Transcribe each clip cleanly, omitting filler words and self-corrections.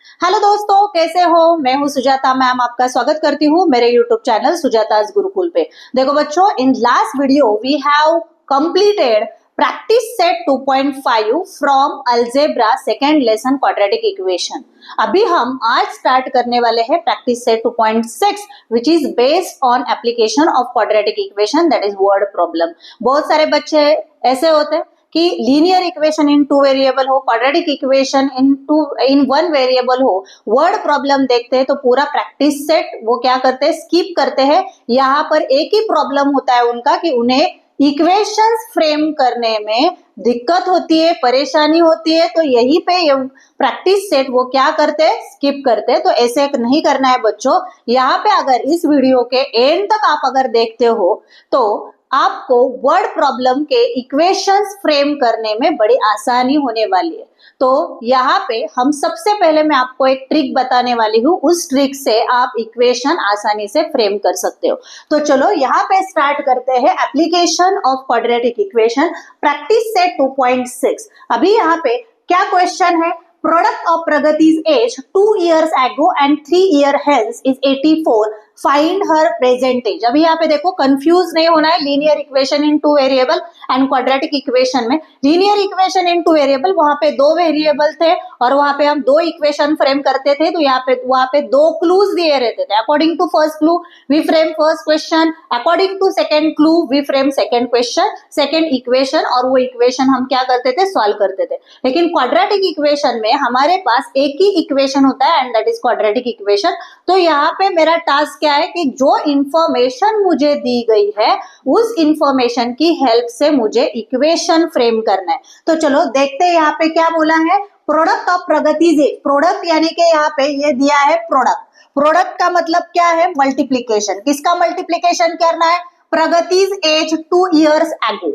Hello दोस्तों, कैसे हो? मैं हूं सुजाता मैम, आपका स्वागत करती हूं मेरे यूट्यूब चैनल सुजाताज गुरुकुल पे। देखो बच्चों, in last video we have completed practice set 2.5 from algebra second lesson quadratic equation. अभी हम आज स्टार्ट करने वाले हैं practice set 2.6 which is based on application of quadratic equation, that is word problem. बहुत सारे बच्चे ऐसे होते हैं कि linear equation in two variable हो, quadratic equation in one variable हो, वर्ड प्रॉब्लम देखते हैं तो पूरा प्रैक्टिस सेट वो क्या करते हैं, स्किप करते हैं। यहाँ पर एक ही प्रॉब्लम होता है उनका कि उन्हें इक्वेशंस फ्रेम करने में दिक्कत होती है, परेशानी होती है, तो यही पे प्रैक्टिस सेट वो क्या करते हैं, स्किप करते हैं। तो ऐसे नहीं करना है बच्चों। यहाँ पे अगर इस वीडियो के एंड तक आप अगर देखते हो तो आपको वर्ड प्रॉब्लम के इक्वेशंस फ्रेम करने में बड़ी आसानी होने वाली है। तो यहाँ पे हम सबसे पहले मैं आपको एक ट्रिक बताने वाली हूँ, उस ट्रिक से आप इक्वेशन आसानी से फ्रेम कर सकते हो। तो चलो यहाँ पे स्टार्ट करते हैं application of quadratic equation practice set 2.6। अभी यहाँ पे क्या क्वेश्चन है, product of Pragati's age 2 years ago and 3 years hence is 84, find her present age. अभी यहाँ पे देखो, कंफ्यूज नहीं होना है, linear equation in two variable and quadratic equation में। Linear equation in two variable, वहां पे दो वेरिएबल थे और वहां पे हम दो इक्वेशन फ्रेम करते थे, तो यहाँ पे वहां पे दो क्लूज दिए रहते थे। According to first clue we frame first question, according to second clue we frame second question, second equation, और वो इक्वेशन हम क्या करते थे, सॉल्व करते थे। लेकिन क्वाड्रेटिक इक्वेशन में हमारे पास एक ही इक्वेशन होता है and that is quadratic equation. तो यहाँ पे मेरा टास्क क्या है कि जो इंफॉर्मेशन मुझे दी गई है उस इंफॉर्मेशन की हेल्प से मुझे इक्वेशन फ्रेम करना है। तो चलो देखते हैं यहाँ पे क्या बोला है, product of Pragati's as. Product यानी कि यहाँ पे ये दिया है प्रोडक्ट। प्रोडक्ट का मतलब क्या है, मल्टीप्लीकेशन। किसका मल्टीप्लीकेशन करना है, Pragati's age 2 years ago।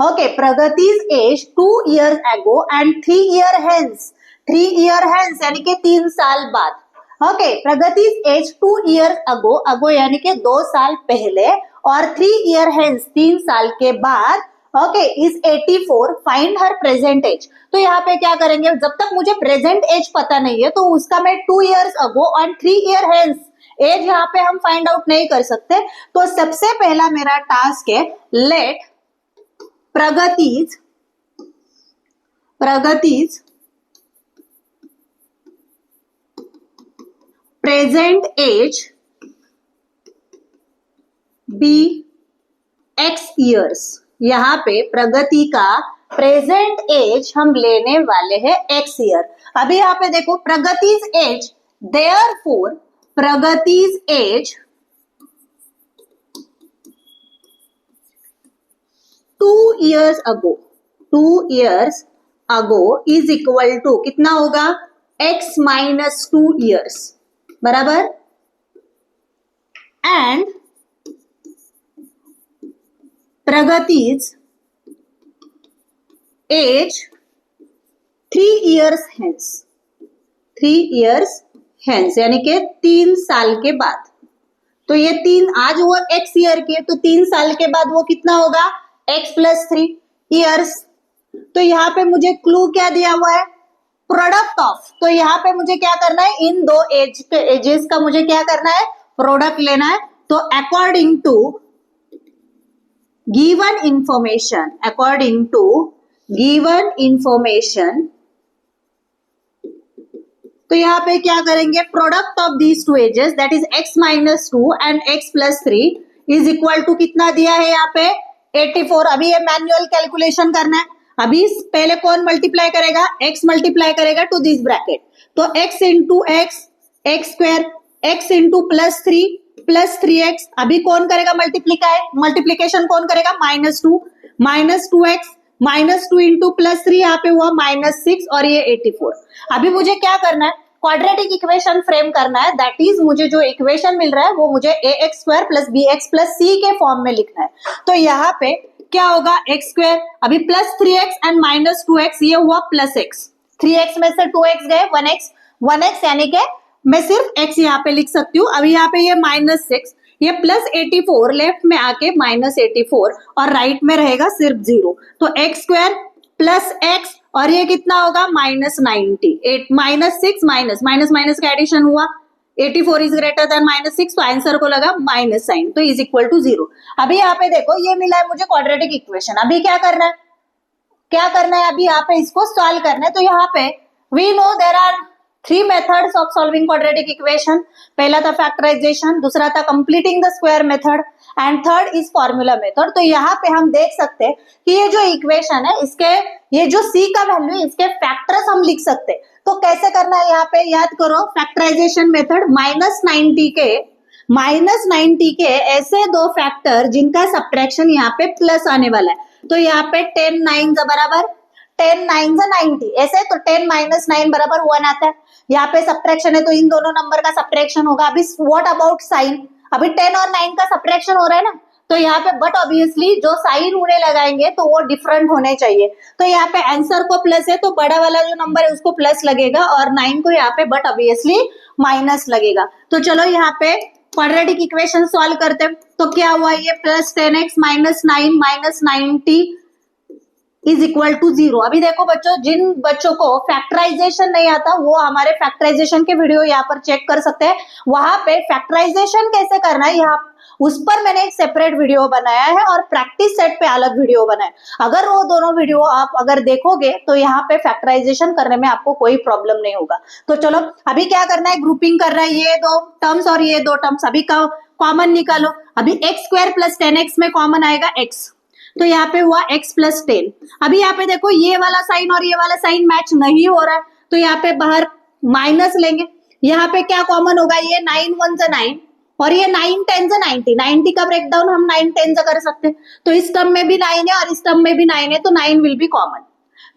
Okay, Pragati's age 2 years ago and 3 year hence। 3 year hence यानी कि 3 साल बाद। Okay, Pragati's age 2 years ago, अगो यानी कि 2 साल पहले, और 3 year hence 3 साल के बाद, okay, is 84, find her present age. तो यहाँ पे क्या करेंगे, जब तक मुझे प्रेजेंट एज पता नहीं है तो उसका मैं 2 years ago और 3 year hence एज यहाँ पे हम फाइंड आउट नहीं कर सकते। तो सबसे पहला मेरा टास्क है, let Pragati's present age be x years। यहाँ पे प्रगति का प्रेजेंट एज हम लेने वाले हैं x ईयर। अभी यहाँ पे देखो, Pragati's age, therefore Pragati's age 2 years ago, 2 years ago is equal to कितना होगा, x minus 2 years, बराबर। And Pragati's age 3 years hence, 3 years hence यानी कि 3 साल के बाद। तो ये 3, आज वो x ईयर की है तो 3 साल के बाद वो कितना होगा, x plus 3 years। तो यहाँ पे मुझे क्लू क्या दिया हुआ है, प्रोडक्ट ऑफ। तो यहाँ पे मुझे क्या करना है, इन दो एजेस का मुझे क्या करना है, प्रोडक्ट लेना है। तो according to given information, according to given information, तो यहाँ पे क्या करेंगे, product of these two ages that is x minus 2 and x plus 3 is equal to कितना दिया है यहाँ पे, 84। अभी ये मैन्युअल कैलकुलेशन करना है। अभी पहले कौन मल्टीप्लाई करेगा, x मल्टीप्लाई करेगा टू दिस ब्रैकेट। तो x into x square, x into plus 3x। अभी कौन करेगा मल्टीप्लीकेशन कौन करेगा, -2 -2 इंटू प्लस 3, यहाँ पे हुआ -6 और ये 84। अभी मुझे क्या करना है, क्वाड्रेटिक इक्वेशन फ्रेम करना है। दैट इज मुझे जो इक्वेशन मिल रहा है वो मुझे ax² plus bx plus c के फॉर्म में लिखना है। तो यहाँ पे क्या होगा, x स्क्वायर, अभी प्लस 3x एंड -2x, ये हुआ प्लस x। 3x में से 2x गए, 1x यानी कि मैं सिर्फ x यहाँ पे लिख सकती हूँ। अभी यहाँ पे ये -6, ये प्लस 84, लेफ्ट में आके -84 और राइट में रहेगा सिर्फ 0। तो x स्क्वायर प्लस एक्स और ये कितना होगा -90, -6 माइनस का एडिशन हुआ, 84 इज ग्रेटर देन -6, तो आंसर को लगा माइनस साइन, तो इज इक्वल टू 0। अभी यहाँ पे देखो ये मिला है मुझे क्वाड्रेटिक इक्वेशन। अभी क्या करना है, अभी यहाँ पे इसको सॉल्व करना है। तो यहाँ पे we know there are 3 methods of solving quadratic equation. पहला था फैक्टराइजेशन, दूसरा था completing the square method and third is formula method. तो यहाँ पे हम देख सकते हैं कि ये जो इक्वेशन है इसके ये जो c का वैल्यू है इसके फैक्टर्स हम लिख सकते हैं। तो कैसे करना है, यहाँ पे याद करो फैक्टराइजेशन मेथड, -90 के ऐसे दो फैक्टर जिनका सब्ट्रैक्शन यहाँ पे प्लस आने वाला है। तो यहाँ पे 10 9 बराबर 10 9 90 ऐसे, तो 10 - 9 बराबर 1 आता है। यहाँ पे सब्ट्रैक्शन है तो इन दोनों नंबर का सब्ट्रैक्शन होगा। अभी व्हाट अबाउट साइन, अभी 10 और 9 का सब्ट्रैक्शन हो रहा है ना, तो यहाँ पे बट ऑब्वियसली जो साइन उन्हें लगाएंगे तो वो डिफरेंट होने चाहिए। तो यहाँ पे आंसर को प्लस है तो बड़ा वाला जो नंबर है उसको प्लस लगेगा और 9 को यहाँ पे बट ऑब्वियसली माइनस लगेगा। तो चलो यहाँ पे क्वाड्रेटिक इक्वेशन सॉल्व करते हैं। तो क्या हुआ, ये plus 10x - 9 - 90 is equal to 0। अभी देखो बच्चों, जिन बच्चों को फैक्टराइजेशन नहीं आता वो हमारे फैक्टराइजेशन के वीडियो यहाँ पर चेक कर सकते हैं। वहां पे फैक्टराइजेशन कैसे करना है यहाँ उस पर मैंने एक सेपरेट वीडियो बनाया है और प्रैक्टिस सेट पे अलग वीडियो बनाया है। अगर वो दोनों वीडियो आप अगर देखोगे तो यहाँ पे फैक्टराइजेशन करने में आपको कोई प्रॉब्लम नहीं होगा। तो चलो अभी क्या करना है, ग्रुपिंग कर रहा है, ये दो टर्म्स और ये दो टर्म्स अभी का कॉमन निकालो। अभी x² + 10x में कॉमन आएगा x, तो यहाँ पे हुआ x + 10। अभी यहाँ पे देखो ये वाला साइन और ये वाला साइन मैच नहीं हो रहा है तो यहाँ पे बाहर माइनस लेंगे। यहाँ पे क्या कॉमन होगा, ये 9 1 9 और ये 9 10 90। 90 का ब्रेकडाउन हम 9 10 कर सकते हैं, तो इस टर्म में भी 9 है और इस टर्म में भी 9 है, तो 9 विल बी कॉमन।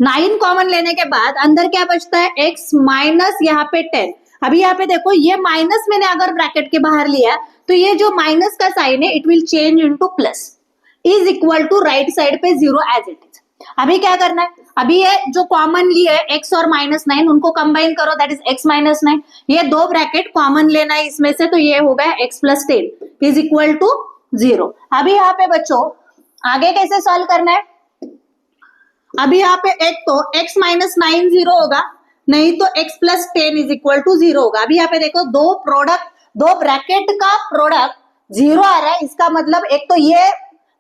9 कॉमन लेने के बाद अंदर क्या बचता है, x माइनस यहाँ पे 10। अभी यहाँ पे देखो ये माइनस मैंने अगर ब्रैकेट के बाहर लिया तो ये जो माइनस का साइन है it will change into plus, is equal to right side पे 0 एज इट इज। अभी क्या करना है, अभी ये जो कॉमन लिए है x और -9 उनको कंबाइन करो, दैट इज x - 9। ये दो ब्रैकेट कॉमन लेना है इसमें से, तो ये हो गया x + 10 इज इक्वल टू 0। अभी यहाँ पे बच्चों आगे कैसे सॉल्व करना है, अभी यहाँ पे एक तो x - 9 0 होगा, नहीं तो x + 10 इज इक्वल टू 0 होगा। अभी यहाँ पे देखो दो ब्रैकेट का प्रोडक्ट 0 आ रहा है, इसका मतलब एक तो ये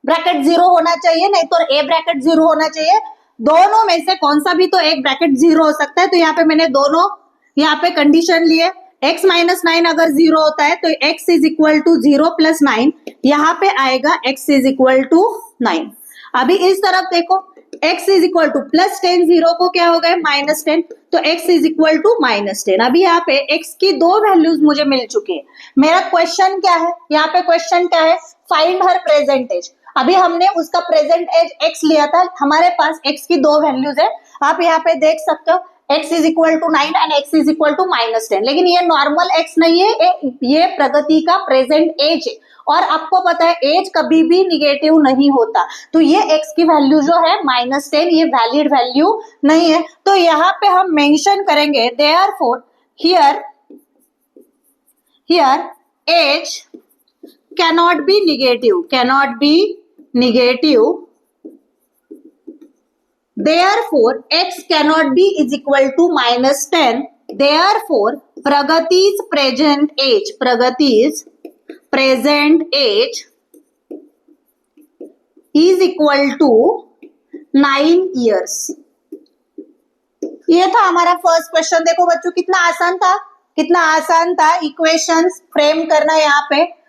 ब्रैकेट 0 होना चाहिए, नहीं तो a ब्रैकेट 0 होना चाहिए। दोनों में से कौन सा भी तो एक ब्रैकेट 0 हो सकता है। तो यहाँ पे मैंने दोनों यहाँ पे कंडीशन लिए, x - 9 अगर 0 होता है तो x इज इक्वल टू 0 + 9, यहाँ पे आएगा x इज इक्वल टू 9। अभी इस तरफ देखो x इज इक्वल टू +10, 0 को क्या हो गया -10, तो x इज इक्वल टू -10। अभी यहाँ पे x की दो वैल्यूज मुझे मिल चुकी है। मेरा क्वेश्चन क्या है, यहाँ पे क्वेश्चन क्या है, फाइंड हर प्रेजेंट एज। अभी हमने उसका प्रेजेंट एज x लिया था, हमारे पास x की दो वैल्यूज है। आप यहाँ पे देख सकते हो x is equal to 9 and x is equal to -10, लेकिन ये नॉर्मल x नहीं है, ये प्रगति का प्रेजेंट एज है और आपको पता है एज कभी भी निगेटिव नहीं होता। तो ये x की वैल्यू जो है -10 ये वैलिड वैल्यू नहीं है। तो यहाँ पे हम मेंशन करेंगे therefore here age cannot be negative, therefore x cannot be is equal to -10, therefore Pragati's present age is equal to 9 years। ये था हमारा फर्स्ट क्वेश्चन। देखो बच्चों कितना आसान था इक्वेशंस फ्रेम करना। यहाँ पे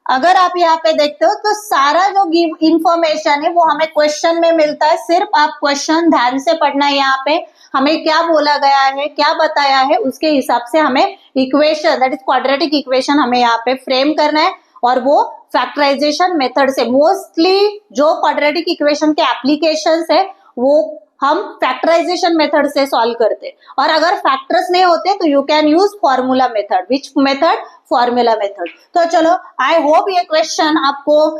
अगर आप यहाँ पे देखते हो तो सारा जो गिव इंफॉर्मेशन है वो हमें क्वेश्चन में मिलता है, सिर्फ आप क्वेश्चन ध्यान से पढ़ना है। यहाँ पे हमें क्या बोला गया है, क्या बताया है, उसके हिसाब से हमें equation that is quadratic equation हमें यहाँ पे फ्रेम करना है और वो फैक्टराइजेशन मेथड से। मोस्टली जो क्वाड्रेटिक इक्वेशन के एप्लीकेशंस है वो हम फैक्टराइजेशन मेथड से सॉल्व करते हैं, और अगर फैक्टर्स नहीं होते तो you can use formula method. Which method? Formula method. तो चलो आई होप ये क्वेश्चन आपको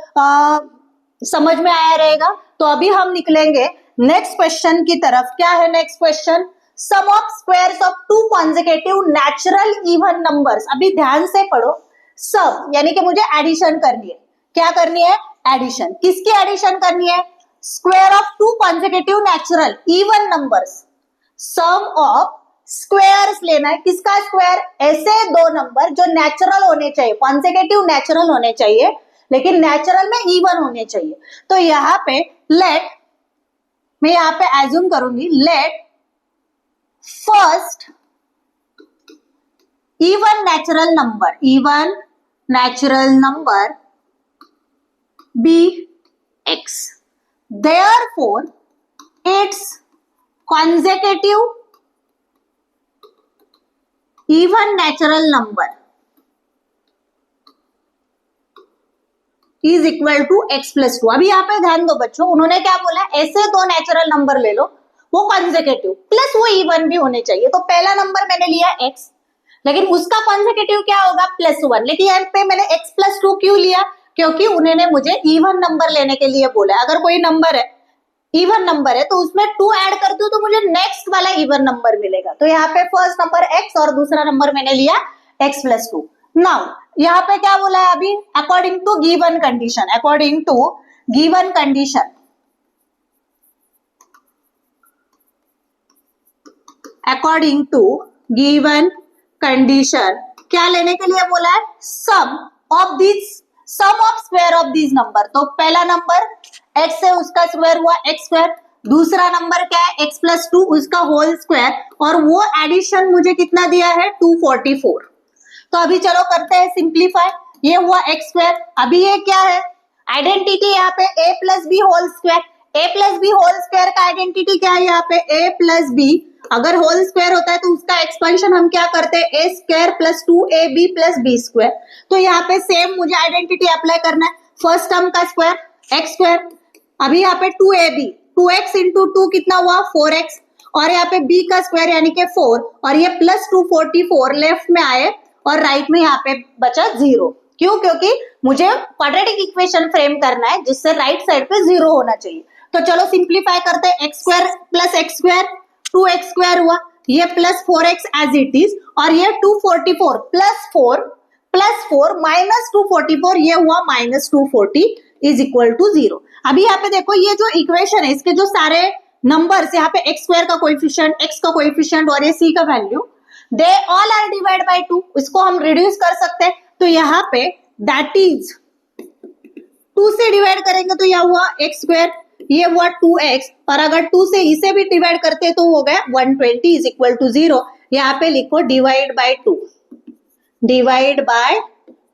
समझ में आया रहेगा। तो अभी हम निकलेंगे नेक्स्ट क्वेश्चन की तरफ। क्या है next question? Sum of squares of two consecutive natural even numbers. अभी ध्यान से पढ़ो, सम यानी कि मुझे एडिशन करनी है। क्या करनी है? एडिशन। किसकी एडिशन करनी है? Square of two consecutive natural even numbers, sum of squares लेना है। किसका स्क्वायर? ऐसे दो नंबर जो नेचुरल होने चाहिए, कॉन्सेक्यूटिव नेचुरल होने चाहिए, लेकिन नेचुरल में इवन होने चाहिए। तो यहाँ पे लेट, मैं यहाँ पे एज्यूम करूंगी, let first even natural number be x, therefore its consecutive even natural number is equal to x plus 2। अभी यहाँ पे ध्यान दो बच्चों, उन्होंने क्या बोला? ऐसे दो नेचुरल नंबर ले लो, वो कॉन्सेक्यूटिव प्लस वो इवन भी होने चाहिए। तो पहला नंबर मैंने लिया x, लेकिन उसका कॉन्सेक्यूटिव क्या होगा? +1। लेकिन यहाँ पे मैंने x + 2 क्यों लिया? क्योंकि उन्होंने मुझे इवन नंबर लेने के लिए बोला। अगर कोई नंबर है, इवन नंबर है, तो उसमें 2 ऐड कर दूं तो मुझे नेक्स्ट वाला इवन नंबर मिलेगा। तो यहाँ पे फर्स्ट नंबर x और दूसरा नंबर मैंने लिया x + 2। नाउ यहाँ पे क्या बोला है अभी? According to given condition, according to given condition, according to given condition क्या लेने के लिए बोला है? Sum of square of these number. तो पहला नंबर x है, उसका स्क्वायर हुआ x², दूसरा नंबर क्या है? x + 2, उसका होल स्क्वायर, और वो एडिशन मुझे कितना दिया है? 244। तो अभी चलो करते हैं सिंप्लीफाई। ये हुआ x², अभी ये क्या है? आइडेंटिटी यहाँ पे a + b whole square. a + b whole square का आइडेंटिटी क्या है? यहाँ पे a + b, अगर होल स्क्वायर होता है तो उसका एक्सपेंशन हम क्या करते हैं? a² + 2ab + b²। तो यहाँ पे सेम मुझे आइडेंटिटी अप्लाई करना है। फर्स्ट टर्म का स्क्वायर x², अभी यहाँ पे 2ab, 2x × 2 कितना हुआ? 4x, और यहाँ पे b का स्क्वायर यानी कि 4, और ये प्लस 244 लेफ्ट में आए और राइट में यहाँ पे बचा 0। क्यों? क्योंकि मुझे क्वाड्रेटिक इक्वेशन फ्रेम करना है जिससे राइट साइड पे 0 होना चाहिए। तो चलो सिंप्लीफाई करते हैं। x² + x² 2x² हुआ, ये plus 4x as it is, और ये 244 +4 -244, ये हुआ -240 इज इक्वल टू 0। अभी यहाँ पे देखो, ये जो इक्वेशन है, इसके जो सारे नंबर्स, यहाँ पे x² का कोएफिशिएंट, x का कोएफिशिएंट और ये c का value, they all are divide by 2। इसको हम रिड्यूस कर सकते हैं। तो यहाँ पे दैट इज 2 से डिवाइड करेंगे तो यह हुआ x², ये हुआ 2x, और अगर 2 से इसे भी डिवाइड करते तो हो गया 120 इज इक्वल टू 0। यहाँ पे लिखो डिवाइड बाय 2, डिवाइड बाय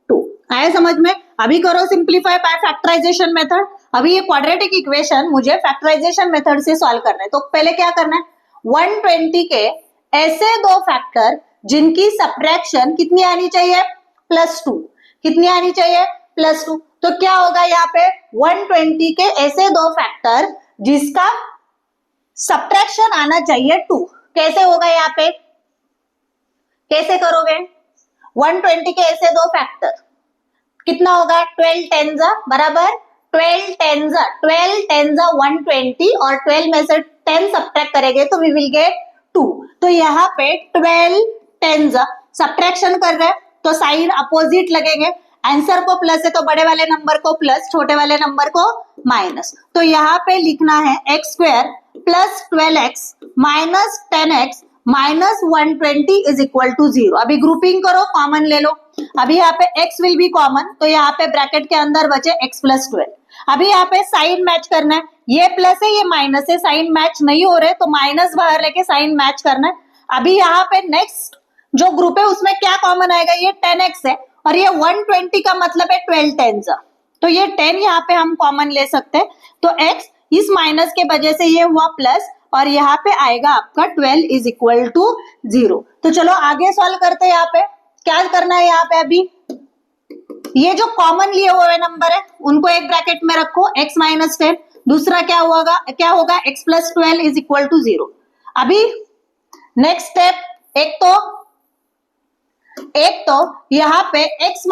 2। आया समझ में? अभी करो सिंप्लीफाई बाय फैक्टराइजेशन मेथड। अभी ये क्वाड्रेटिक इक्वेशन मुझे फैक्टराइजेशन मेथड से सॉल्व करना है। तो पहले क्या करना है? 120 के ऐसे दो फैक्टर जिनकी सब्ट्रैक्शन कितनी आनी चाहिए? +2। कितनी आनी चाहिए? +2। तो क्या होगा यहाँ पे? 120 के ऐसे दो फैक्टर जिसका सब्ट्रैक्शन आना चाहिए 2। कैसे होगा यहाँ पे? कैसे करोगे? 120 के ऐसे दो फैक्टर कितना होगा? 12 10 बराबर 12 10 120, और 12 में से 10 सब्ट्रैक्ट करेंगे तो वी विल गेट 2। तो यहाँ पे 12 10 सब्ट्रैक्शन कर रहे हैं तो साइन अपोजिट लगेंगे। आंसर को प्लस है तो बड़े वाले नंबर को प्लस, छोटे वाले नंबर को माइनस। तो यहाँ पे लिखना है x² + 12x - 10x - 120 is equal to 0। अभी ग्रुपिंग करो, कॉमन ले लो। अभी यहाँ पे x विल बी कॉमन, तो यहाँ पे ब्रैकेट के अंदर बचे x + 12। अभी यहाँ पे साइन मैच करना है, ये प्लस है ये माइनस है, साइन मैच नहीं हो रहे तो माइनस बाहर लेके साइन मैच करना है। अभी यहाँ पे नेक्स्ट जो ग्रुप है उसमें क्या कॉमन आएगा? ये 10x है, और ये 120 का मतलब है 12 10, तो ये 10 यहाँ पे हम कॉमन ले सकते हैं। तो x इस माइनस के वजह से ये हुआ प्लस, और यहाँ पे आएगा आपका 12 इज इक्वल टू 0। तो चलो आगे सॉल्व करते हैं। यहाँ पे क्या करना है? यहाँ पे अभी ये जो कॉमन लिए हुए नंबर है उनको एक ब्रैकेट में रखो, x - 10, दूसरा क्या होगा? x + 12 is equal to 0। अभी नेक्स्ट स्टेप, एक तो यहाँ पे x -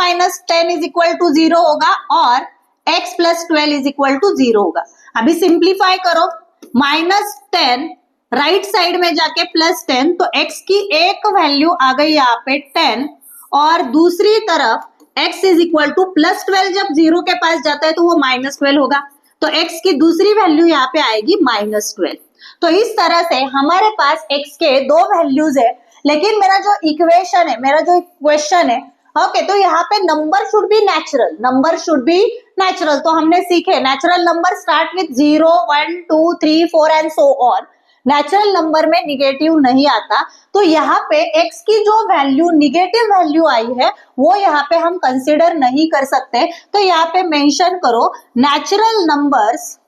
10 इज इक्वल टू 0 होगा और x + 12 इज इक्वल टू 0 होगा। अभी सिंप्लीफाई करो, -10 राइट साइड में जाके +10, तो x की एक वैल्यू आ गई यहाँ पे 10, और दूसरी तरफ x इज इक्वल टू +12 जब 0 के पास जाता है तो वो -12 होगा। तो x की दूसरी वैल्यू यहाँ पे आएगी -12। तो इस तरह से हमारे पास x के दो वैल्यूज है, लेकिन मेरा जो इक्वेशन है, मेरा जो क्वेश्चन है, ओके, तो यहाँ पे number should be natural, number should be natural. तो हमने सीखे natural number start with 0, 1, 2, 3, 4 and so on. Natural number में निगेटिव नहीं आता, तो यहाँ पे x की जो वैल्यू निगेटिव वैल्यू आई है वो यहाँ पे हम कंसिडर नहीं कर सकते। तो यहाँ पे मेंशन करो natural numbers,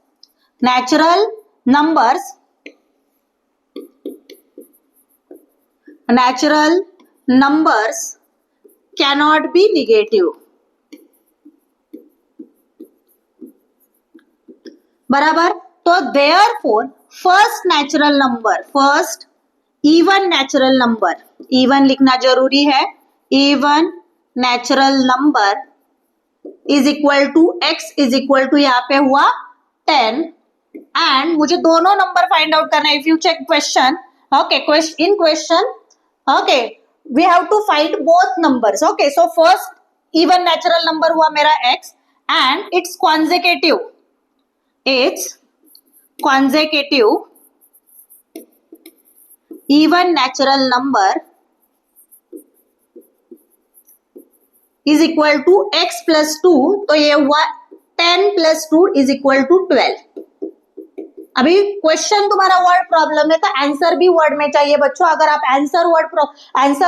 natural numbers, natural numbers cannot be negative। बराबर। तो therefore first natural number, first even natural number, even लिखना जरूरी है, even natural number is equal to x is equal to यहाँ पे हुआ 10। एंड मुझे दोनों नंबर फाइंड आउट करना है। If you check question, okay, in question, okay, we have to find both numbers। okay, so first even natural number हुआ मेरा x and its consecutive, even natural number is equal to x plus 2। तो ये हुआ 10 plus 2 is equal to 12। अभी question तुम्हारा word problem है, तो answer भी वर्ड में चाहिए बच्चों। अगर आप आंसर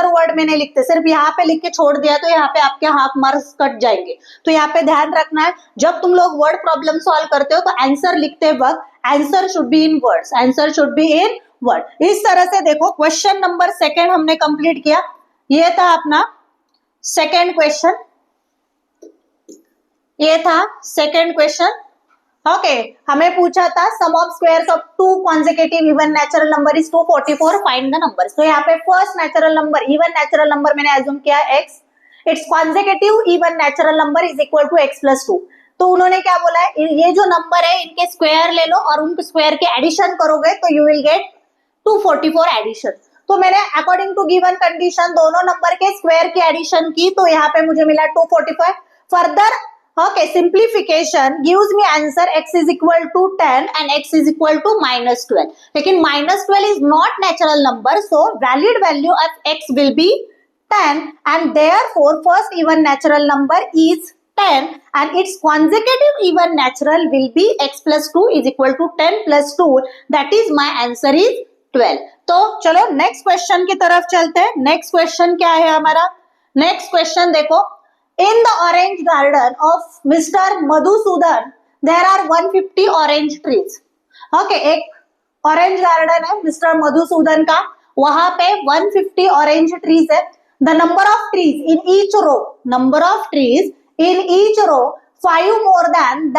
वर्ड में नहीं लिखते, सिर्फ यहाँ पे लिख के छोड़ दिया, तो यहाँ पे आपके हाफ मार्क्स कट जाएंगे। तो यहाँ पे ध्यान रखना है, जब तुम लोग वर्ड प्रॉब्लम सॉल्व करते हो तो आंसर लिखते वक्त answer should be in words, answer should be in word. इस तरह से देखो, क्वेश्चन नंबर सेकेंड हमने कंप्लीट किया। ये था अपना सेकेंड क्वेश्चन, ये था सेकेंड क्वेश्चन। ओके, हमें पूछा था sum of squares of two consecutive even natural number is 244, find the numbers. तो यहाँ पे first natural number, even natural number मैंने अज्यूम किया x, its consecutive even natural number is equal to x plus 2। तो उन्होंने क्या बोला है, ये जो नंबर है इनके स्क्वायर ले लो और उनके स्क्वायर के एडिशन करोगे तो यू विल गेट 244 एडिशन। तो मैंने अकॉर्डिंग टू गिवन कंडीशन दोनों नंबर के स्क्वायर की एडिशन की, तो यहाँ पे मुझे मिला 245। Further okay, simplification gives me answer x is equal to 10 and x is equal to -12। लेकिन -12 is not natural number, so valid value of x will be 10 and therefore first even natural number is 10 and its consecutive even natural will be x plus 2 is equal to 10 plus 2, that is my answer is 12। तो चलो next question की तरफ चलते हैं। Next question क्या है हमारा? Next question देखो, in the orange garden of Mr. Madhusudan there are 150 orange trees। okay, एक ऑरेंज गार्डन है मिस्टर मधुसूदन का, वहां पे 150 ऑरेंज ट्रीज है। The number of trees in each row, number of trees in each row 5 more than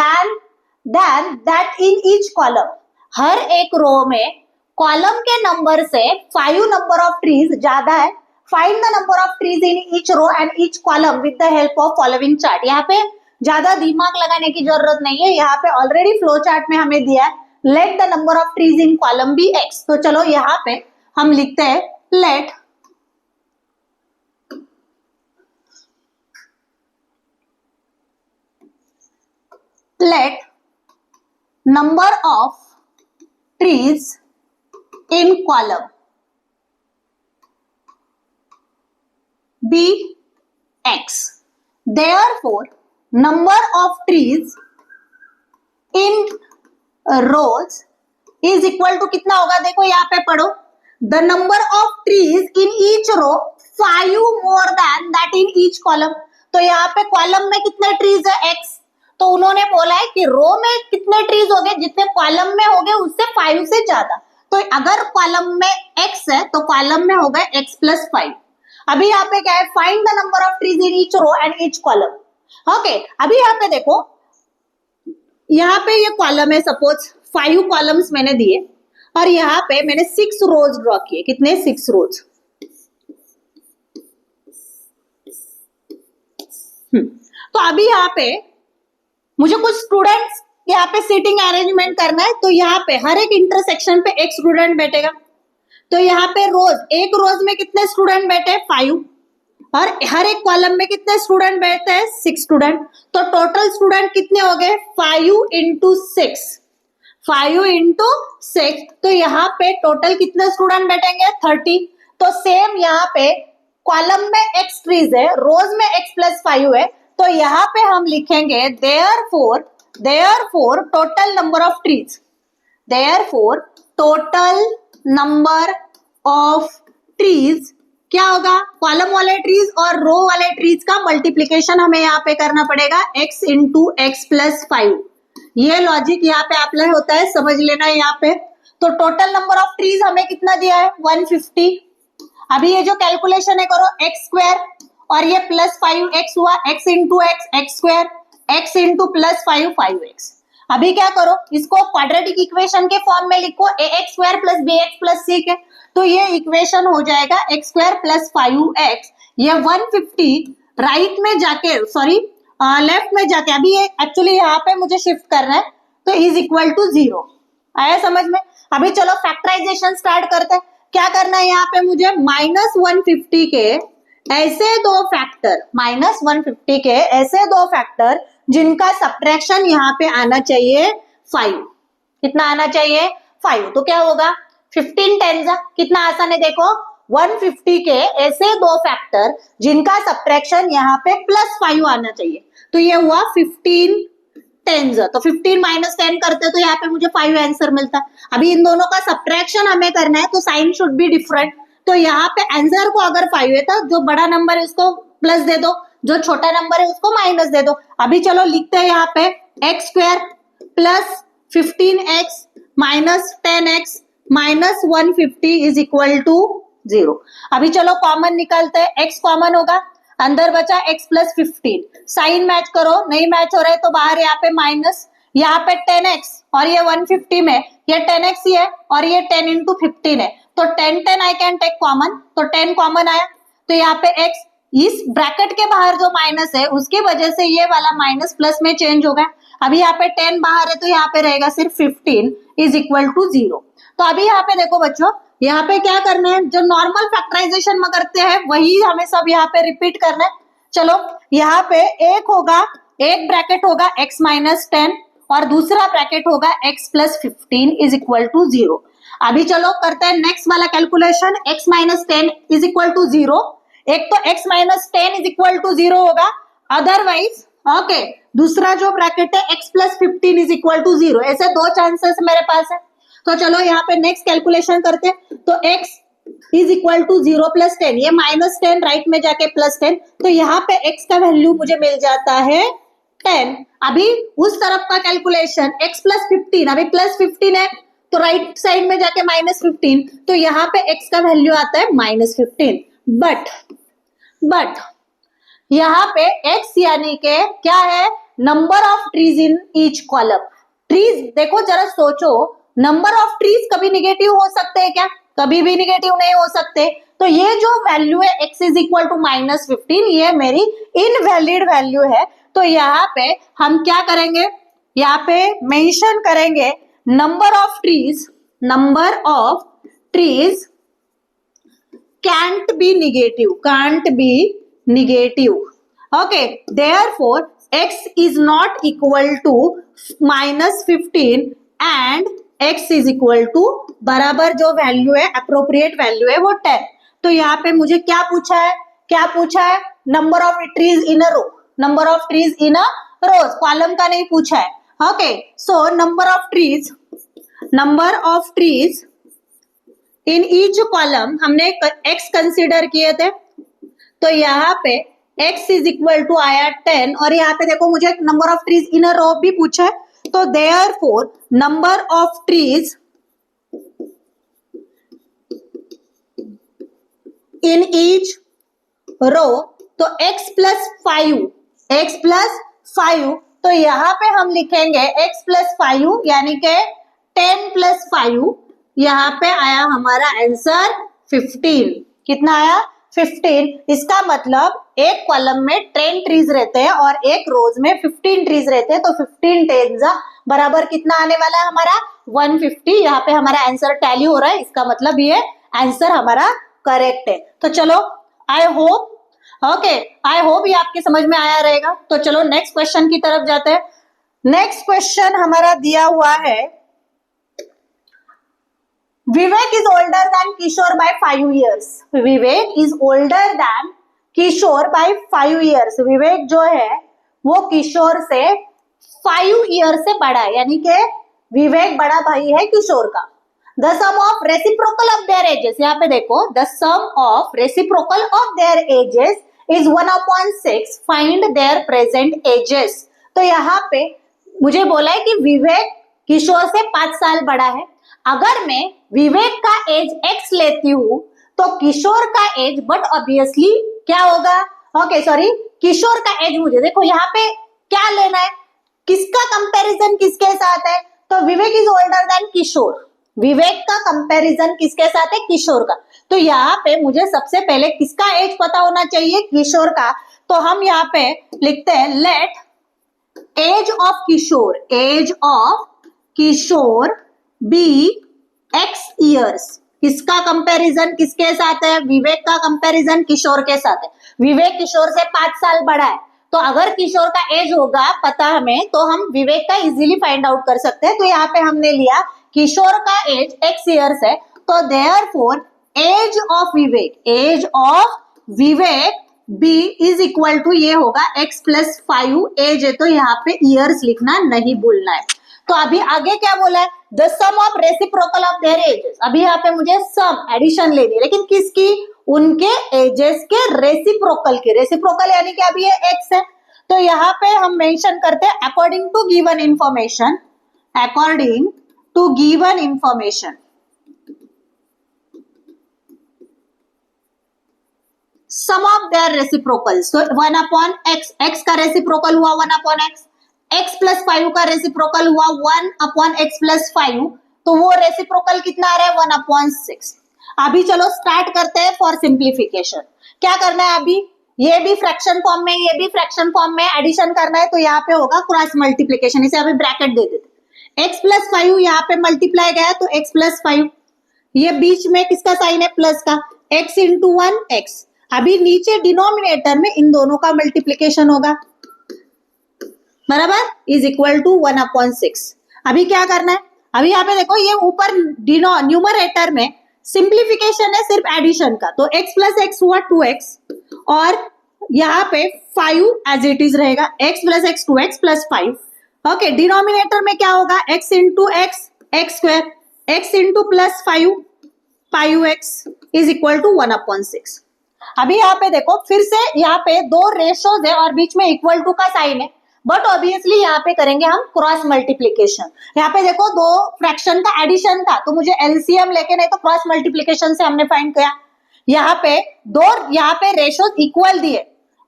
that in each column. हर एक row में column के नंबर से 5 नंबर ऑफ ट्रीज ज्यादा है। Find the number of trees in each row and each column with the help of following chart। यहाँ पे ज्यादा दिमाग लगाने की जरूरत नहीं है, यहाँ पे ऑलरेडी फ्लो चार्ट में हमें दिया है let the number of trees in column be x। तो चलो यहाँ पे हम लिखते हैं let number of trees in column be x। therefore number of trees in rows is equal to कितना होगा? देखो यहाँ पे पढ़ो, the number of trees in each row 5 more than that in each column। तो यहाँ पे कॉलम में कितने ट्रीज है? x। तो उन्होंने बोला है कि रो में कितने ट्रीज हो गए, जितने कॉलम में हो गए उससे 5 से ज्यादा। तो अगर कॉलम में x है तो कॉलम में हो गए x प्लस 5। अभी यहाँ पे क्या है? Find the number of trees in each row and each column. Okay, अभी यहाँ पे देखो, यहाँ पे ये कॉलम है, सपोज 5 कॉलम्स मैंने दिए और यहाँ पे मैंने 6 रोज ड्रॉ किए। कितने? 6 रोज। तो अभी यहाँ पे मुझे कुछ स्टूडेंट्स यहाँ पे सीटिंग अरेंजमेंट करना है, तो यहाँ पे हर एक इंटरसेक्शन पे एक स्टूडेंट बैठेगा। तो यहाँ पे रोज, एक रोज में कितने स्टूडेंट बैठे? 5। और हर एक कॉलम में कितने स्टूडेंट बैठते हैं? 6 स्टूडेंट। तो टोटल स्टूडेंट कितने हो गए? 5 into 6, 5 into 6। तो यहाँ पे टोटल कितने स्टूडेंट बैठेंगे? 30। तो सेम यहाँ पे कॉलम में x ट्रीज है, रोज में x प्लस 5 है, तो यहाँ पे हम लिखेंगे therefore total number of trees, therefore total number of trees क्या होगा? कॉलम वाले ट्रीज और रो वाले ट्रीज का मल्टीप्लीकेशन हमें यहाँ पे करना पड़ेगा, x into x प्लस 5। ये लॉजिक यहाँ पे अप्लाई होता है, समझ लेना यहाँ पे। तो टोटल नंबर ऑफ ट्रीज हमें कितना दिया है? 150। अभी ये जो कैलकुलेशन है करो, x स्क्वायर और ये प्लस 5x हुआ, x into x square, x into plus 5 5x। अभी क्या करो, इसको क्वाड्रेटिक इक्वेशन के फॉर्म में लिखो, ax square plus bx plus c के, तो ये इक्वेशन हो जाएगा x स्क्वायर प्लस 5x। ये 150 राइट में जाके, सॉरी लेफ्ट में जाके, अभी ये एक्चुअली यहाँ पे मुझे शिफ्ट करना है, तो इज इक्वल टू 0। आया समझ में? अभी चलो फैक्टराइजेशन स्टार्ट करते हैं। क्या करना है यहाँ पे मुझे? -150 के ऐसे दो फैक्टर, -150 के ऐसे दो फैक्टर जिनका सब्ट्रैक्शन यहाँ पे आना चाहिए 5। कितना आना चाहिए? 5। तो क्या होगा? 15 टेंस, कितना आसान है देखो, 150 के ऐसे दो फैक्टर जिनका सब्ट्रैक्शन यहाँ पे +5 आना चाहिए, तो ये हुआ 15 टेंस। तो 15 - 10 करते तो यहाँ पे मुझे 5 आंसर मिलता है। अभी इन दोनों का सब्ट्रैक्शन हमें करना है, तो साइन शुड बी डिफरेंट। तो यहाँ पे आंसर को अगर 5 है तो जो बड़ा नंबर है उसको प्लस दे दो, जो छोटा नंबर है उसको माइनस दे दो। अभी चलो लिखते हैं यहाँ पे x square plus 15x minus 10x minus 150 is equal to 0। अभी चलो कॉमन निकालते हैं, x कॉमन होगा, अंदर बचा x प्लस 15। साइन मैच करो, नहीं मैच हो रहा है तो बाहर यहाँ पे माइनस, यहाँ पे 10x और ये 150 में ये 10x ही है और ये 10 into 15 है, तो 10 आई कैन टेक कॉमन, तो 10 कॉमन आया, तो यहाँ पे x इस ब्रैकेट के बाहर जो माइनस है उसकी वजह से ये वाला माइनस प्लस में चेंज होगा। अभी यहाँ पे 10 बाहर है तो यहाँ पे रहेगा सिर्फ 15 इज इक्वल टू 0। तो अभी यहाँ पे देखो बच्चों, यहाँ पे क्या करना है, जो नॉर्मल फैक्टराइजेशन में करते हैं वही हमें सब यहाँ पे रिपीट करना है। चलो यहाँ पे एक होगा, एक ब्रैकेट होगा x माइनस 10 और दूसरा ब्रैकेट होगा x plus 15 is equal to 0। अभी चलो करते हैं नेक्स्ट वाला calculation, x minus 10 is equal to 0। एक तो x minus 10 is equal to 0 होगा, अदरवाइज ओके दूसरा जो ब्रैकेट है x plus 15 is equal to 0। ऐसे दो चांसेस मेरे पास है। तो चलो यहाँ पे नेक्स्ट कैलकुलेशन करते हैं। तो x is equal to 0 plus 10, ये माइनस 10 राइट में जाके प्लस 10, तो यहाँ पे x का वैल्यू मुझे मिल जाता है 10। अभी उस तरफ का कैलकुलेशन x प्लस 15, अभी प्लस 15 है तो राइट साइड में जाके माइनस 15, तो यहाँ पे x का वैल्यू आता है -15। बट यहाँ पे x यानी के क्या है? Number of trees in each column. Trees देखो जरा सोचो, नंबर ऑफ ट्रीज कभी निगेटिव हो सकते हैं क्या? कभी भी निगेटिव नहीं हो सकते। तो ये जो वैल्यू है x इज इक्वल टू -15, ये मेरी इनवैलिड वैल्यू है। तो यहाँ पे हम क्या करेंगे, यहाँ पे मेंशन करेंगे number of trees can't be negative, okay, therefore x is not equal to -15 and x is equal to बराबर जो वैल्यू है, अप्रोप्रिएट वैल्यू है वो 10। तो यहाँ पे मुझे क्या पूछा है? Number of trees in a row, number of trees in a rows, column का नहीं पूछा है। Okay, so number of trees in each column हमने x कंसीडर किए थे, तो यहाँ पे x इज इक्वल टू आया 10 और यहाँ पे देखो मुझे number of trees in a row भी पूछा है, तो therefore number of trees in each row, तो x प्लस 5, तो यहाँ पे हम लिखेंगे x प्लस 5 यानी के 10 प्लस 5, यहाँ पे आया हमारा आंसर 15। कितना आया? 15। इसका मतलब एक कॉलम में 10 ट्रीज रहते हैं और एक रोज में 15 ट्रीज रहते हैं, तो 15 टेंस बराबर कितना आने वाला है हमारा? 150। यहाँ पे हमारा आंसर टैली हो रहा है, इसका मतलब ये आंसर हमारा करेक्ट है। तो चलो I hope okay, I hope ये आपके समझ में आया रहेगा। तो चलो नेक्स्ट क्वेश्चन की तरफ जाते हैं। नेक्स्ट क्वेश्चन हमारा दिया हुआ है, Vivek is older than Kishore by 5 years। Vivek is older than Kishore by 5 years। Vivek जो है वो किशोर से 5 years से बड़ा है, यानी कि विवेक बड़ा भाई है किशोर का। The sum of reciprocal of their ages, यहाँ पे देखो, the sum of reciprocal of their ages is 1/6, find their present ages. तो यहाँ पे मुझे बोला है कि विवेक किशोर से 5 साल बड़ा है। अगर मैं विवेक का एज x लेती हूं तो किशोर का एज, बट ऑब्वियसली क्या होगा, ओके सॉरी, किशोर का एज मुझे देखो यहाँ पे क्या लेना है, किसका कंपैरिजन किसके साथ है, तो विवेक इज ओल्डर देन किशोर। विवेक का कंपैरिजन किसके साथ है, किशोर का। तो यहाँ पे मुझे सबसे पहले किसका एज पता होना चाहिए, किशोर का। तो हम यहाँ पे लिखते हैं, let age of Kishore, age of Kishore be x years। किसका कंपैरिजन किसके साथ है, विवेक का कंपैरिजन किशोर के साथ है। विवेक किशोर से 5 साल बड़ा है, तो अगर किशोर का एज होगा पता हमें, तो हम विवेक का इजीली फाइंड आउट कर सकते हैं। तो यहाँ पे हमने लिया किशोर का एज x years है, तो therefore age of Vivek, age of Vivek b is equal to, ये होगा x + 5 एज है, तो यहाँ पे ईयर्स लिखना नहीं भूलना है। तो अभी आगे क्या बोला है, the sum of reciprocal of their ages. अभी यहाँ पे मुझे सम एडिशन लेनी है, लेकिन किसकी, उनके एजेस के रेसिप्रोकल की। रेसिप्रोकल यानी कि अभी ये x है, तो यहाँ पे हम मेंशन करते हैं according to given information, according to given information sum of their reciprocal. So 1/x, x का रेसिप्रोकल हुआ 1/x, x + 5 का रेसिप्रोकल हुआ 1/x + 5, तो वो रेसिप्रोकल कितना आ रहा है, 1/6। अभी चलो स्टार्ट करते हैं फॉर सिंप्लीफिकेशन। क्या करना है अभी, ये भी फ्रैक्शन फॉर्म में, ये भी फ्रैक्शन फॉर्म में एडिशन करना है, तो यहाँ पे होगा क्रॉस मल्टीप्लीकेशन। इसे अभी ब्रैकेट दे देते, x + 5 यहाँ पे मल्टीप्लाई गया तो x + 5, ये बीच में किसका साइन है, प्लस का, x × 1 x। अभी नीचे डिनोमिनेटर में इन दोनों का मल्टीप्लीकेशन होगा, बराबर, इज इक्वल टू 1/6। अभी क्या करना है, अभी यहाँ पे देखो, ये ऊपर न्यूमरेटर में सिंप्लीफिकेशन है सिर्फ एडिशन का, तो x + x हुआ 2x, और यहाँ पे 5 एज इट इज रहेगा, x + x 2x + 5। Okay, denominator में क्या होगा, x × x x², x × +5 5x is equal to 1/6। अभी यहाँ पे देखो, फिर से यहाँ पे दो रेशोज है और बीच में इक्वल टू का साइन है, बट ऑब्वियसली यहाँ पे करेंगे हम क्रॉस मल्टीप्लीकेशन। यहाँ पे देखो दो फ्रैक्शन का एडिशन था, तो मुझे एलसीएम लेके, नहीं तो क्रॉस मल्टीप्लीकेशन से हमने फाइंड किया। यहाँ पे यहाँ पे रेशोज इक्वल दिए,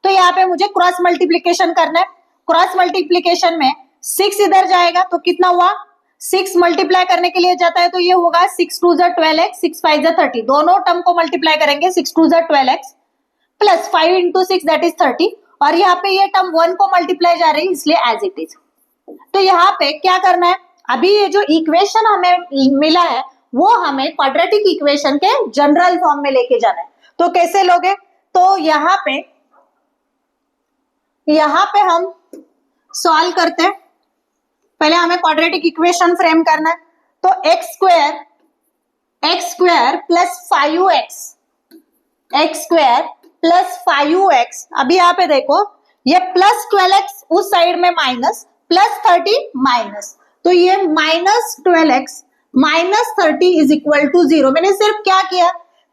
तो यहाँ पे मुझे क्रॉस मल्टीप्लीकेशन करना है। क्रॉस मल्टीप्लीकेशन में 6 इधर जाएगा, तो कितना हुआ, 6 मल्टीप्लाई करने के लिए जाता है, तो ये होगा 6 × 2 = 12x, 6 × 5 = 30। दोनों टर्म को मल्टीप्लाई करेंगे, 6 × 2 = 12x + 5 × 6 दैट इज 30, और यहाँ पे ये टर्म 1 को मल्टीप्लाई जा रही है, इसलिए एज इट इज। तो यहाँ पे क्या करना है, अभी ये जो इक्वेशन हमें मिला है वो हमें क्वाड्रेटिक इक्वेशन के जनरल फॉर्म में लेके जाना है। तो कैसे लोगे, तो यहाँ पे हम सॉल्व करते हैं। पहले हमें क्वाड्रेटिक इक्वेशन फ्रेम करना है, तो x² + 5x, अभी यहाँ पे देखो, ये +12x उस साइड में माइनस, +30 माइनस, तो ये -12x - 30 इज इक्वल टू 0। मैंने सिर्फ क्या किया,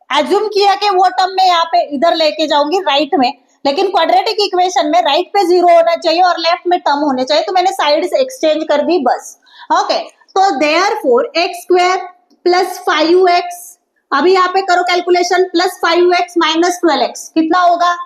एज्यूम किया कि वो टर्म में यहाँ पे इधर लेके जाऊंगी राइट में, लेकिन क्वाड्रेटिक इक्वेशन में राइट पे 0 होना चाहिए और लेफ्ट में टर्म होने चाहिए, तो मैंने साइड से एक्सचेंज कर दी बस। ओके, तो देयरफॉर x² + 5x, अभी यहाँ पे करो कैलकुलेशन, +5x - 12x कितना होगा,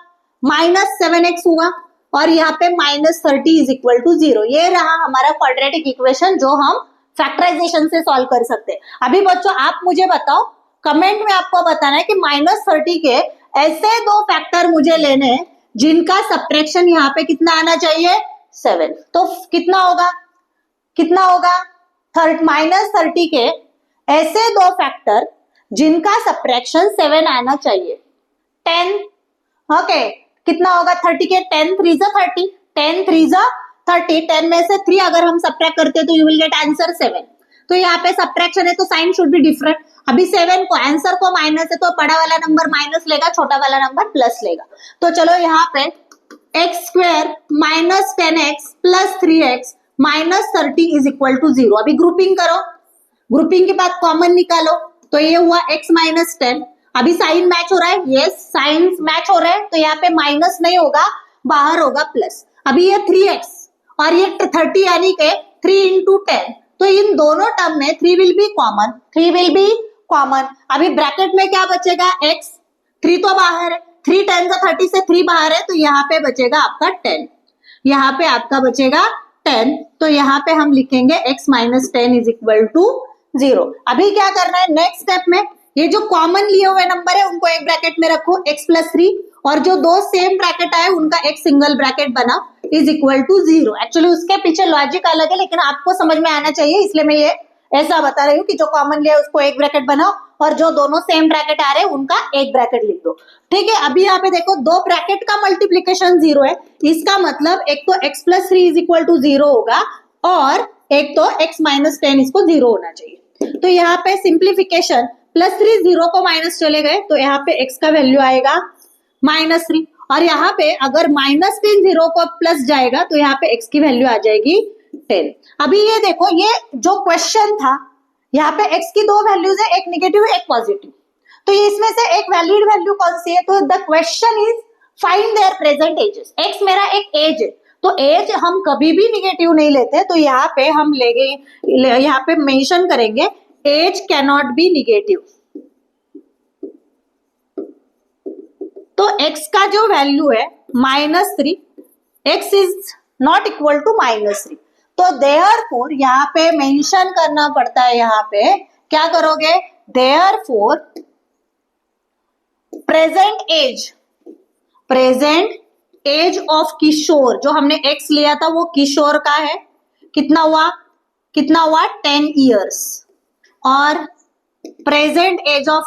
-7x होगा, और यहाँ पे -30 इज इक्वल टू 0। ये रहा हमारा क्वाड्रेटिक इक्वेशन जो हम फैक्टराइजेशन से सॉल्व कर सकते हैं। अभी बच्चों आप मुझे बताओ, कमेंट में आपको बताना है कि -30 के ऐसे दो फैक्टर मुझे लेने हैं जिनका सब्ट्रैक्शन यहाँ पे कितना आना चाहिए, 7। तो कितना होगा, -30 के ऐसे दो फैक्टर जिनका सब्ट्रैक्शन 7 आना चाहिए, 10। ओके, कितना होगा 30 के 10 3 जा 30, 10 3 जा 30, 10 में से 3 अगर हम सब्ट्रैक्ट करते हैं तो यू विल गेट आंसर 7। तो यहाँ पे सब्ट्रैक्शन है तो साइन शुड बी डिफरेंट। अभी 7 को आंसर को माइनस है तो बड़ा वाला नंबर माइनस लेगा, छोटा वाला नंबर प्लस लेगा। तो चलो यहाँ पे x square minus 10x plus 3x minus 30 is equal to 0। अभी ग्रुपिंग करो, ग्रुपिंग के बाद कॉमन निकालो, तो ये हुआ x माइनस 10। अभी साइन मैच हो रहा है, यस साइन मैच हो रहा है, तो यहाँ पे माइनस नहीं होगा, बाहर होगा प्लस। अभी ये 3x और ये 30 यानी के 3 इंटू 10, तो इन दोनों टर्म में 3 will be common, 3 will be common. अभी ब्रैकेट में क्या बचेगा x, 3 तो बाहर है, 3 10 का 30 से 3 बाहर है, तो यहाँ पे बचेगा आपका 10, यहाँ पे आपका बचेगा 10। तो यहाँ पे हम लिखेंगे x minus 10 is equal to 0। अभी क्या करना है नेक्स्ट स्टेप में, ये जो कॉमन लिए हुए नंबर है उनको एक ब्रैकेट में रखो x प्लस 3, और जो दो सेम ब्रैकेट आए उनका एक सिंगल ब्रैकेट बना इज इक्वल टू 0। एक्चुअली उसके पीछे लॉजिक अलग है, लेकिन आपको समझ में आना चाहिए, इसलिए मैं ये ऐसा बता रही हूँ कि जो कॉमन लिया उसको एक ब्रैकेट बनाओ और जो दोनों सेम ब्रैकेट आ रहे हैं उनका एक ब्रैकेट लिख दो। ठीक है, अभी यहाँ पे देखो दो ब्रैकेट का मल्टीप्लीकेशन 0 है, इसका मतलब एक तो x plus 3 is equal to 0 होगा और एक तो x माइनस 10 इसको 0 होना चाहिए। तो यहाँ पे सिंप्लीफिकेशन प्लस 3 0 को माइनस चले गए, तो यहाँ पे x का वैल्यू आएगा माइनस 3, और यहाँ पे अगर माइनस 10 0 को प्लस जाएगा तो यहाँ पे x की वैल्यू आ जाएगी 10। अभी ये देखो, ये जो क्वेश्चन था यहाँ पे x की दो वैल्यूज है, एक नेगेटिव एक पॉजिटिव, तो ये इसमें से एक वैलिड वैल्यू कौन सी है, तो the question is find their present edges. x मेरा एक एज है, तो एज हम कभी भी नेगेटिव नहीं लेते, तो यहाँ पे हम यहाँ पे मेंशन करेंगे एज कैनॉट बी नेगेटिव। तो x का जो वैल्यू है -3, x is not equal to -3, तो देयरफॉर यहाँ पे मेंशन करना पड़ता है, यहाँ पे क्या करोगे, देयरफॉर प्रेजेंट एज ऑफ किशोर, जो हमने x लिया था वो किशोर का है, कितना हुआ 10 इयर्स, और present age of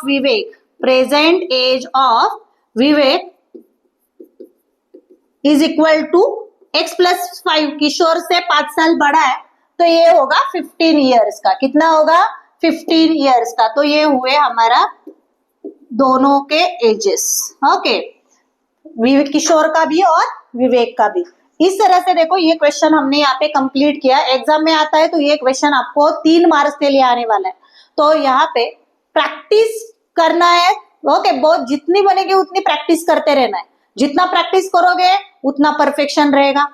Vivek is equal to x plus 5, Kishore से 5 साल बड़ा है, तो ये होगा 15 इयर्स का। कितना होगा 15 इयर्स का। तो ये हुए हमारा दोनों के एजेस, ओके, किशोर का भी और विवेक का भी। इस तरह से देखो ये क्वेश्चन हमने यहाँ पे कंप्लीट किया। एग्जाम में आता है तो ये क्वेश्चन आपको 3 मार्क्स के लिए आने वाला है, तो यहाँ पे प्रैक्टिस करना है, ओके, बहुत जितनी बनेगी उतनी प्रैक्टिस करते रहना है, जितना प्रैक्टिस करोगे उतना परफेक्शन रहेगा।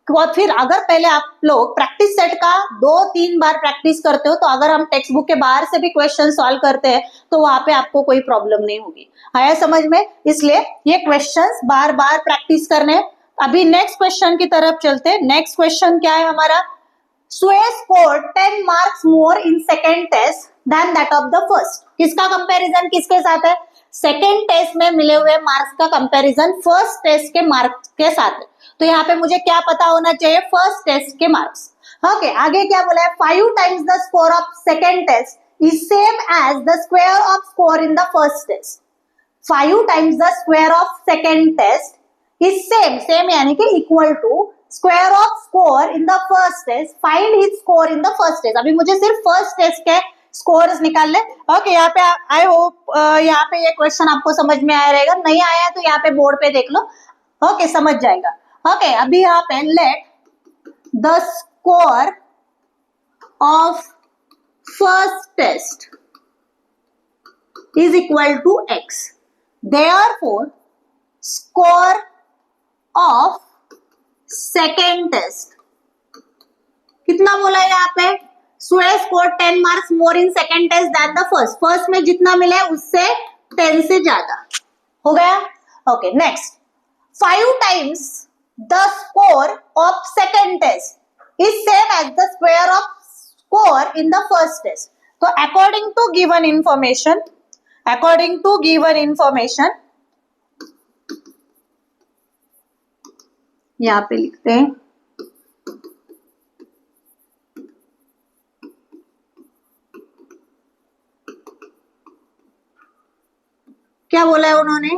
और फिर अगर पहले आप लोग प्रैक्टिस सेट का 2-3 बार प्रैक्टिस करते हो, तो अगर हम टेक्स्ट बुक के बाहर से भी क्वेश्चन सॉल्व करते हैं तो वहां पे आपको कोई प्रॉब्लम नहीं होगी। आया समझ में? इसलिए ये क्वेश्चंस बार बार प्रैक्टिस करने। अभी नेक्स्ट क्वेश्चन की तरफ चलते हैं। नेक्स्ट क्वेश्चन क्या है हमारा, Sway scored 10 marks more in second test than that of the first। किसका कंपैरिजन किसके साथ है, सेकेंड टेस्ट में मिले हुए मार्क्स का कंपैरिजन फर्स्ट टेस्ट के मार्क्स के साथ है। तो यहाँ पे मुझे क्या पता होना चाहिए, फर्स्ट टेस्ट के मार्क्स। ओके, आगे क्या बोला है, 5 times the score of second test is same as the square of score in the first test। 5 times the square of second test is same यानी कि equal to square of score in the first test, find his score in the first test. अभी मुझे सिर्फ first test के scores निकालने। Okay, यहाँ पे I hope यहाँ पे ये क्वेश्चन आपको समझ में आया रहेगा, नहीं आया है तो यहाँ पे बोर्ड पे देख लो, ओके, समझ जाएगा। ओके, अभी यहाँ पे let the score of first test is equal to x, therefore score of second test कितना बोला है यहाँ पे, Sway scored 10 marks more in second test than the first। First में जितना मिला है उससे 10 से ज्यादा हो गया। Okay, next 5 times the score of second test is same as the square of score in the first test। तो according to given information यहाँ पे लिखते हैं, क्या बोला है उन्होंने,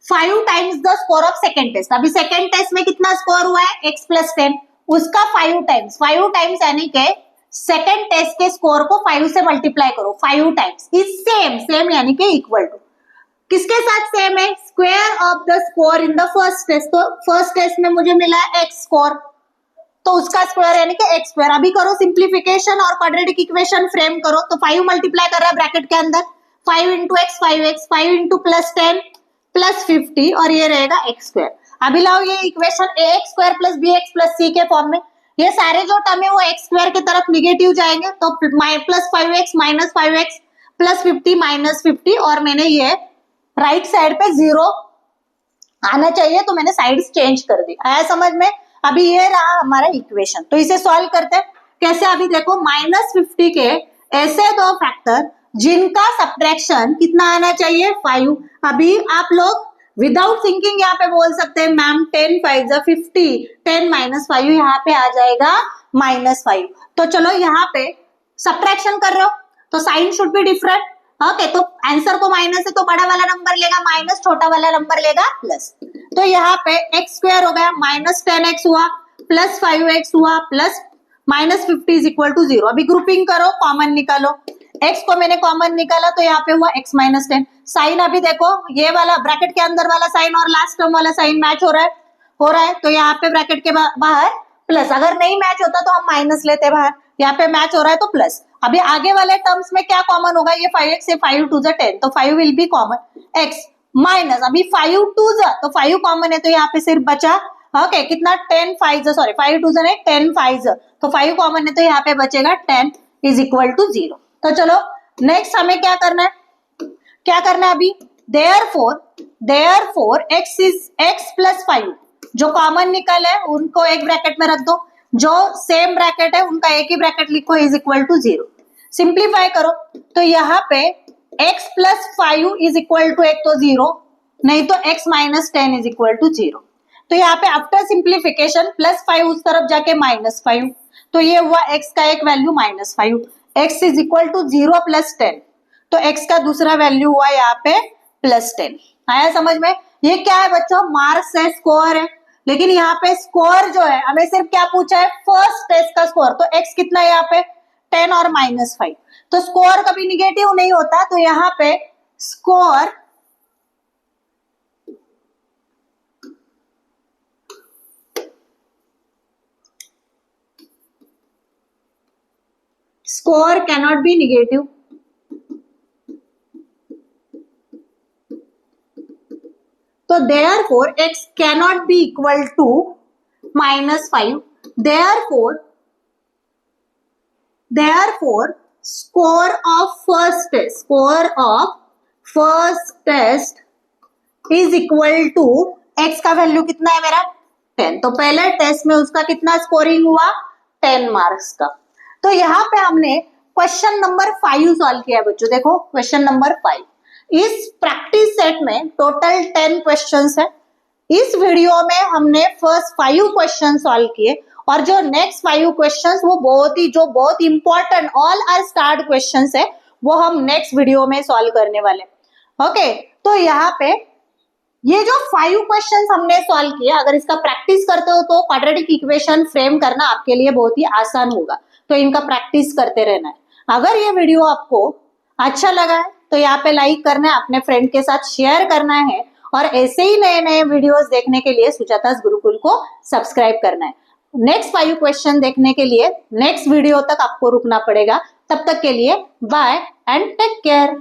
5 times the score of second test. अभी सेकेंड टेस्ट में कितना स्कोर हुआ है x + 10, उसका 5 टाइम्स यानी के सेकेंड टेस्ट के स्कोर को 5 से मल्टीप्लाई करो 5 टाइम्स इज सेम यानी के इक्वल टू किसके साथ सेम है, square of the score in the first test. तो फर्स्ट टेस्ट में मुझे मिला है x स्कोर, तो उसका स्क्वायर यानी कि x स्क्वायर। अभी करो सिंप्लीफिकेशन और क्वाड्रेटिक इक्वेशन फ्रेम करो, तो 5 मल्टीप्लाई कर रहा है ब्रैकेट के अंदर, 5 इंटू एक्स 5x, 5 इंटू +10 +50 और ये रहेगा x स्क्वायर। अभी लाओ ये equation ax square + bx + c के फॉर्म में, ये सारे जो टर्म है वो x स्क्वायर की तरफ निगेटिव जाएंगे, तो +5x -5x +50 -50 और मैंने ये राइट साइड पे 0 आना चाहिए तो मैंने साइड्स चेंज कर दी। आया समझ में? अभी ये रहा हमारा इक्वेशन, तो इसे सॉल्व करते हैं कैसे। अभी देखो -50 के ऐसे दो फैक्टर जिनका सब्ट्रैक्शन कितना आना चाहिए 5। अभी आप लोग विदाउट थिंकिंग यहाँ पे बोल सकते हैं मैम 10 5 = 50, 10 - 5 यहाँ पे आ जाएगा -5। तो चलो यहाँ पे सब्ट्रैक्शन कर रहे हो तो sign should be different. Okay, तो आंसर को माइनस है तो बड़ा वाला नंबर लेगा माइनस, छोटा वाला नंबर लेगा प्लस। तो यहाँ पे x स्क्वायर हो गया -10x हुआ +5x हुआ प्लस -50 = 0। अभी ग्रुपिंग करो, कॉमन निकालो, x को मैंने कॉमन निकाला तो यहाँ पे हुआ x - 10। साइन अभी देखो ये वाला ब्रैकेट के अंदर वाला साइन और लास्ट टर्म वाला साइन मैच हो रहा है तो यहाँ पे ब्रैकेट के बाहर प्लस। अगर नहीं मैच होता तो हम माइनस लेते बाहर, यहाँ पे मैच हो रहा है तो प्लस। अभी आगे वाले टर्म्स में क्या कॉमन होगा, ये 5x से 5 2 = 10 तो 5 will be common, x minus अभी 5 2 तो 5 कॉमन है तो यहाँ पे सिर्फ बचा ओके कितना 10 5 सॉरी 5 2 नहीं 10 5 तो 5 कॉमन है तो यहाँ पे बचेगा 10 = 0। तो चलो नेक्स्ट हमें क्या करना है अभी therefore x + 5 जो कॉमन निकल है उनको एक ब्रैकेट में रख दो, जो सेम ब्रैकेट है उनका एक ही ब्रैकेट लिखो = 0। सिंप्लीफाई करो तो यहाँ पे x + 5 = एक तो 0 नहीं तो x - 10 = 0। तो यहाँ पे आफ्टर सिंप्लीफिकेशन +5 उस तरफ जाके -5 तो ये हुआ x का एक वैल्यू -5, x = 0 + 10 तो x का दूसरा वैल्यू हुआ यहाँ पे +10। आया समझ में? ये क्या है बच्चों, मार्क्स है, स्कोर है, लेकिन यहाँ पे स्कोर जो है हमें सिर्फ क्या पूछा है फर्स्ट टेस्ट का स्कोर। तो x कितना है यहाँ पे 10 और -5 तो स्कोर कभी निगेटिव नहीं होता, तो यहाँ पे स्कोर कैनॉट बी निगेटिव। तो therefore x cannot be equal to -5, therefore score of first test is equal to x का वैल्यू कितना है मेरा 10, तो पहले टेस्ट में उसका कितना स्कोरिंग हुआ 10 मार्क्स का। तो यहाँ पे हमने क्वेश्चन नंबर 5 सॉल्व किया है बच्चों। देखो क्वेश्चन नंबर 5, इस प्रैक्टिस सेट में टोटल 10 क्वेश्चंस है। इस वीडियो में हमने फर्स्ट 5 क्वेश्चन सॉल्व किए और जो नेक्स्ट 5 क्वेश्चंस वो बहुत important all are start questions है वो हम नेक्स्ट वीडियो में सॉल्व करने वाले। ओके, तो यहाँ पे ये जो 5 क्वेश्चंस हमने सॉल्व किए, अगर इसका प्रैक्टिस करते हो तो क्वाड्रेटिक इक्वेशन फ्रेम करना आपके लिए बहुत ही आसान होगा, तो इनका प्रैक्टिस करते रहना है। अगर ये वीडियो आपको अच्छा लगा है तो यहाँ पे लाइक करना है, अपने फ्रेंड के साथ शेयर करना है और ऐसे ही नए वीडियोस देखने के लिए सुजातास गुरुकुल को सब्सक्राइब करना है। नेक्स्ट 5 क्वेश्चन देखने के लिए नेक्स्ट वीडियो तक आपको रुकना पड़ेगा। तब तक के लिए बाय एंड टेक केयर।